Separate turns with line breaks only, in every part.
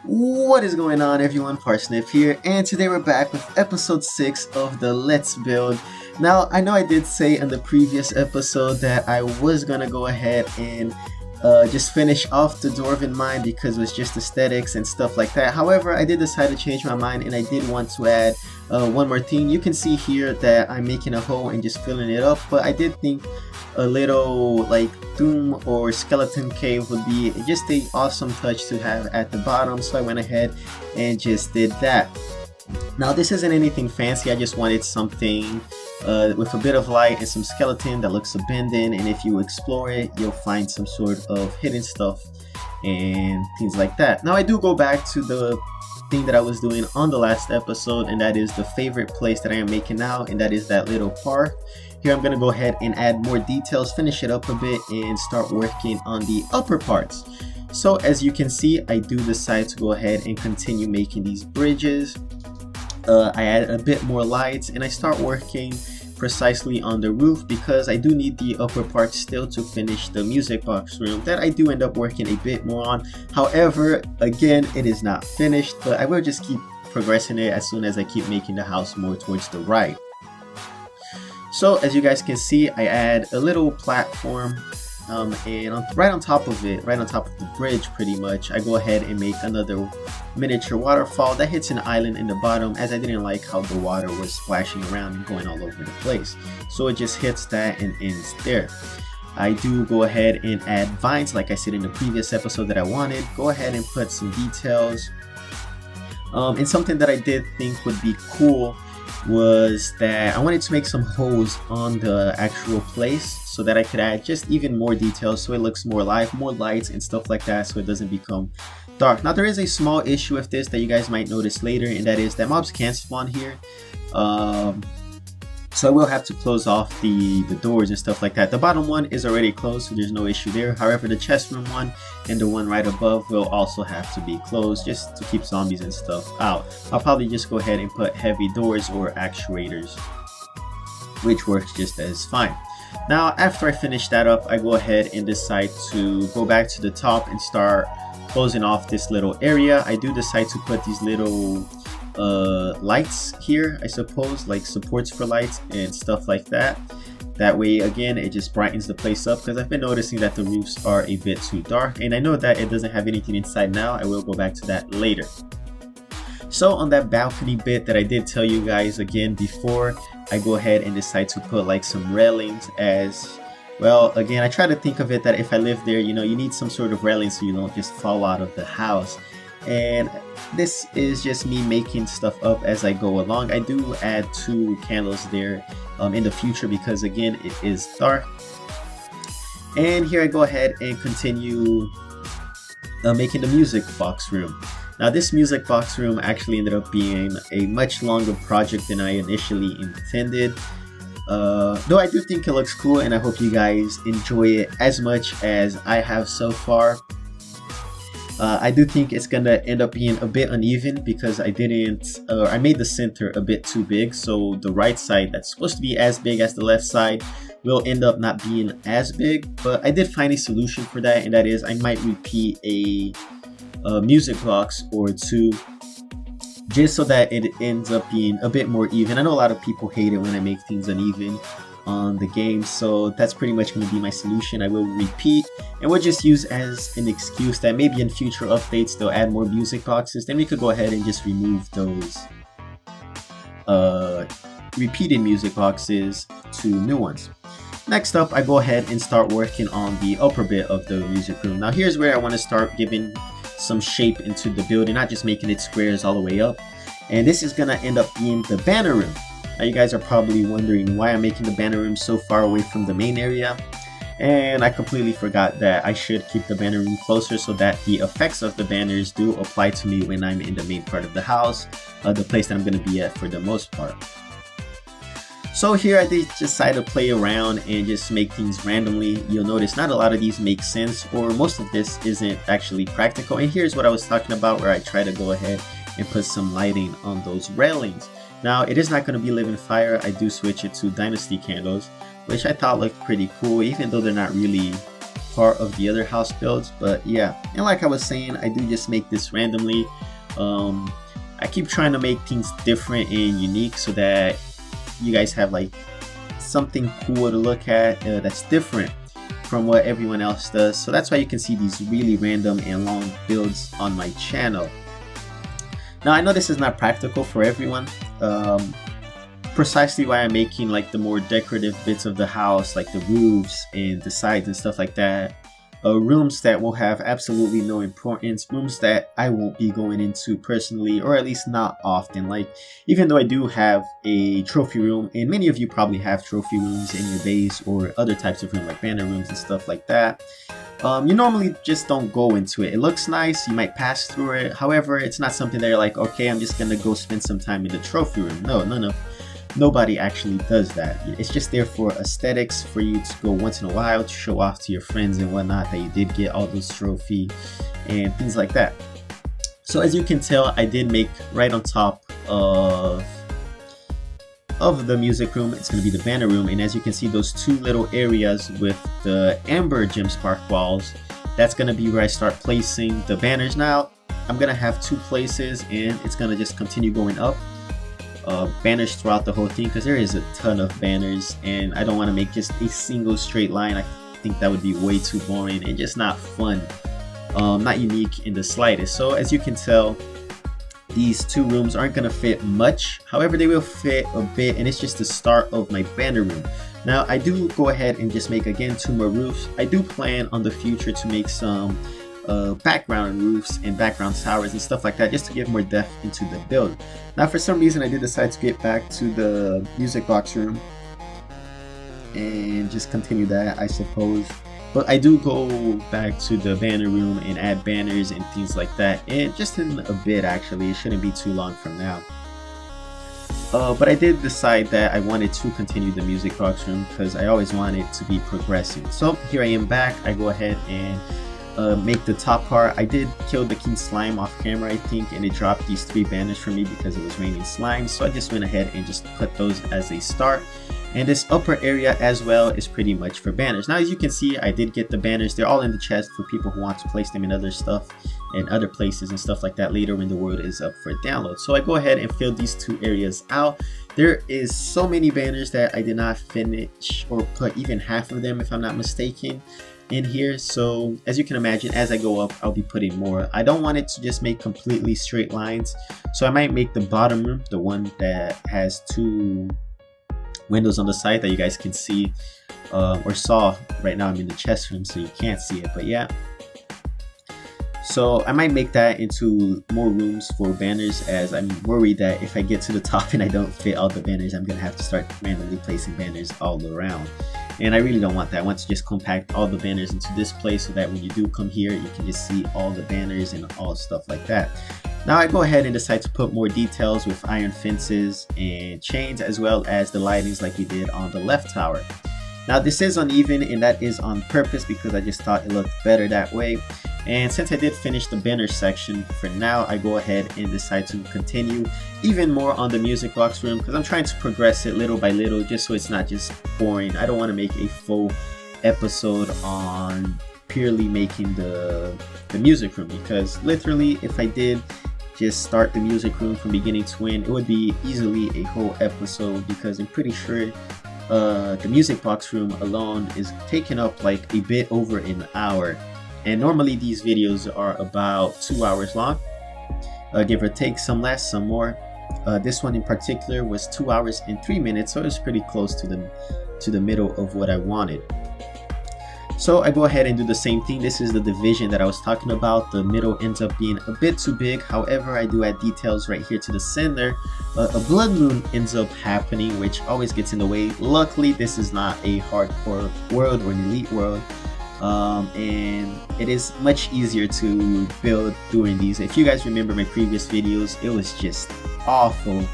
What is going on, everyone? Parsnip here, and today we're back with episode 6 of the Let's Build. Now, I know I did say in the previous episode that I was gonna go ahead and just finish off the Dwarven Mine because it was just aesthetics and stuff like that. However, I did decide to change my mind and I did want to add one more thing. You can see here that I'm making a hole and just filling it up, but I did think a little like tomb or skeleton cave would be just a awesome touch to have at the bottom, so I went ahead and just did that. Now this isn't anything fancy, I just wanted something with a bit of light and some skeleton that looks abandoned, and if you explore it you'll find some sort of hidden stuff and things like that. Now I do go back to the thing that I was doing on the last episode, and that is the favorite place that I am making now, and that is that little park. Here I'm going to go ahead and add more details, finish it up a bit, and start working on the upper parts. So as you can see, I do decide to go ahead and continue making these bridges. I add a bit more lights and I start working precisely on the roof because I do need the upper part still to finish the music box room that I do end up working a bit more on. However, again, it is not finished, but I will just keep progressing it as soon as I keep making the house more towards the right. So as you guys can see, I add a little platform and right on top of it, right on top of the bridge pretty much, I go ahead and make another miniature waterfall that hits an island in the bottom, as I didn't like how the water was splashing around and going all over the place. So it just hits that and ends there. I do go ahead and add vines like I said in the previous episode that I wanted. Go ahead and put some details. And something that I did think would be cool was that I wanted to make some holes on the actual place so that I could add just even more details so it looks more alive, more lights and stuff like that, so it doesn't become dark. Now there is a small issue with this that you guys might notice later, and that is that mobs can't spawn here. So I will have to close off the doors and stuff like that. The bottom one is already closed, so there's no issue there. However, the chest room one and the one right above will also have to be closed just to keep zombies and stuff out. I'll probably just go ahead and put heavy doors or actuators, which works just as fine. Now, after I finish that up, I go ahead and decide to go back to the top and start closing off this little area. I do decide to put these little lights here, I suppose, like supports for lights and stuff like that. That way, again, it just brightens the place up because I've been noticing that the roofs are a bit too dark, and I know that it doesn't have anything inside now. I will go back to that later. So on that balcony bit that I did tell you guys again before, I go ahead and decide to put like some railings as well. Again, I try to think of it that if I live there, you know, you need some sort of railing so you don't just fall out of the house. And this is just me making stuff up as I go along. I do add 2 candles there in the future because again it is dark. And here I go ahead and continue making the music box room. Now this music box room actually ended up being a much longer project than I initially intended. Though I do think it looks cool and I hope you guys enjoy it as much as I have so far. I do think it's gonna end up being a bit uneven because I made the center a bit too big, so the right side that's supposed to be as big as the left side will end up not being as big. But I did find a solution for that, and that is I might repeat a music box or 2 just so that it ends up being a bit more even. I know a lot of people hate it when I make things uneven on the game, so that's pretty much going to be my solution. I will repeat, and we'll just use as an excuse that maybe in future updates they'll add more music boxes, then we could go ahead and just remove those repeated music boxes to new ones. Next up, I go ahead and start working on the upper bit of the music room. Now here's where I want to start giving some shape into the building, not just making it squares all the way up. And this is going to end up being the banner room. Now you guys are probably wondering why I'm making the banner room so far away from the main area, and I completely forgot that I should keep the banner room closer so that the effects of the banners do apply to me when I'm in the main part of the house, the place that I'm going to be at for the most part. So here I did decide to play around and just make things randomly. You'll notice not a lot of these make sense, or most of this isn't actually practical, and here's what I was talking about where I try to go ahead and put some lighting on those railings. Now it is not going to be living fire. I do switch it to dynasty candles, which I thought looked pretty cool, even though they're not really part of the other house builds. But yeah, and like I was saying, I do just make this randomly. I keep trying to make things different and unique so that you guys have like something cool to look at that's different from what everyone else does. So that's why you can see these really random and long builds on my channel. Now I know this is not practical for everyone, precisely why I'm making like the more decorative bits of the house, like the roofs and the sides and stuff like that. Rooms that will have absolutely no importance, rooms that I won't be going into personally, or at least not often. Like, even though I do have a trophy room, and many of you probably have trophy rooms in your base or other types of room like banner rooms and stuff like that, you normally just don't go into it. It looks nice, you might pass through it. However, it's not something that you're like, okay, I'm just gonna go spend some time in the trophy room. No. Nobody actually does that. It's just there for aesthetics, for you to go once in a while to show off to your friends and whatnot that you did get all those trophies and things like that. So as you can tell, I did make right on top of the music room, it's going to be the banner room, and as you can see, those two little areas with the amber gem spark walls, that's going to be where I start placing the banners. Now I'm going to have 2 places, and it's going to just continue going up. Banners throughout the whole thing, because there is a ton of banners and I don't want to make just a single straight line. I think that would be way too boring and just not fun, not unique in the slightest. So as you can tell, these 2 rooms aren't going to fit much. However, they will fit a bit, and it's just the start of my banner room. Now I do go ahead and just make again 2 more roofs. I do plan on the future to make some background roofs and background towers and stuff like that, just to give more depth into the build. Now for some reason I did decide to get back to the music box room and just continue that, I suppose. But I do go back to the banner room and add banners and things like that, and just in a bit actually. It shouldn't be too long from now. But I did decide that I wanted to continue the music box room because I always wanted to be progressing. So here I am back. I go ahead and make the top part. I did kill the king slime off camera, I think, and it dropped these 3 banners for me because it was raining slime. So I just went ahead and just put those as a start. And this upper area as well is pretty much for banners. Now as you can see, I did get the banners. They're all in the chest for people who want to place them in other stuff and other places and stuff like that later when the world is up for download. So I go ahead and fill these 2 areas out. There is so many banners that I did not finish or put even half of them, if I'm not mistaken, in here. So as you can imagine, as I go up, I'll be putting more. I don't want it to just make completely straight lines, so I might make the bottom room, the one that has 2 windows on the side that you guys can see or saw. Right now I'm in the chest room, so you can't see it, but yeah. So I might make that into more rooms for banners, as I'm worried that if I get to the top and I don't fit all the banners, I'm gonna have to start randomly placing banners all around. And I really don't want that. I want to just compact all the banners into this place so that when you do come here, you can just see all the banners and all stuff like that. Now I go ahead and decide to put more details with iron fences and chains, as well as the lightings like we did on the left tower. Now this is uneven, and that is on purpose because I just thought it looked better that way. And since I did finish the banner section, for now I go ahead and decide to continue even more on the music box room, because I'm trying to progress it little by little, just so it's not just boring. I don't want to make a full episode on purely making the music room, because literally if I did just start the music room from beginning to end, it would be easily a whole episode, because I'm pretty sure the music box room alone is taking up like a bit over an hour. And normally these videos are about 2 hours long, give or take, some less, some more. This one in particular was 2 hours and 3 minutes, so it was pretty close to the middle of what I wanted. So I go ahead and do the same thing. This is the division that I was talking about. The middle ends up being a bit too big. However, I do add details right here to the center. A blood moon ends up happening, which always gets in the way. Luckily, this is not a hardcore world or an elite world. And it is much easier to build during these. If you guys remember my previous videos, it was just awful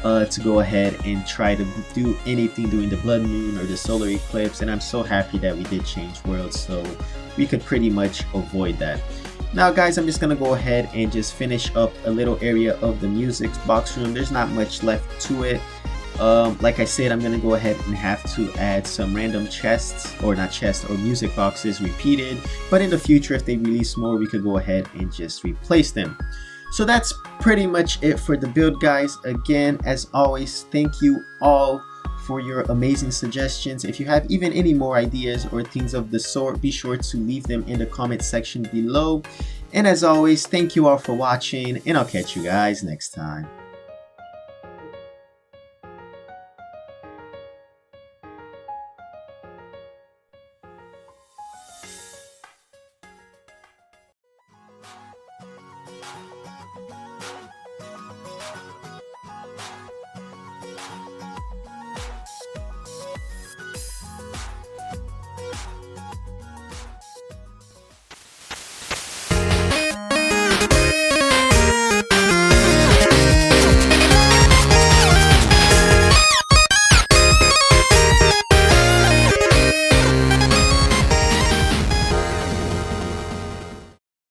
to go ahead and try to do anything during the blood moon or the solar eclipse, and I'm so happy that we did change worlds so we could pretty much avoid that. Now guys, I'm just gonna go ahead and just finish up a little area of the music box room. There's not much left to it. Like I said, I'm gonna go ahead and have to add some random chests, or not chests, or music boxes repeated, but in the future if they release more, we could go ahead and just replace them. So that's pretty much it for the build, guys. Again, as always, thank you all for your amazing suggestions. If you have even any more ideas or things of the sort, be sure to leave them in the comment section below. And as always, thank you all for watching, and I'll catch you guys next time.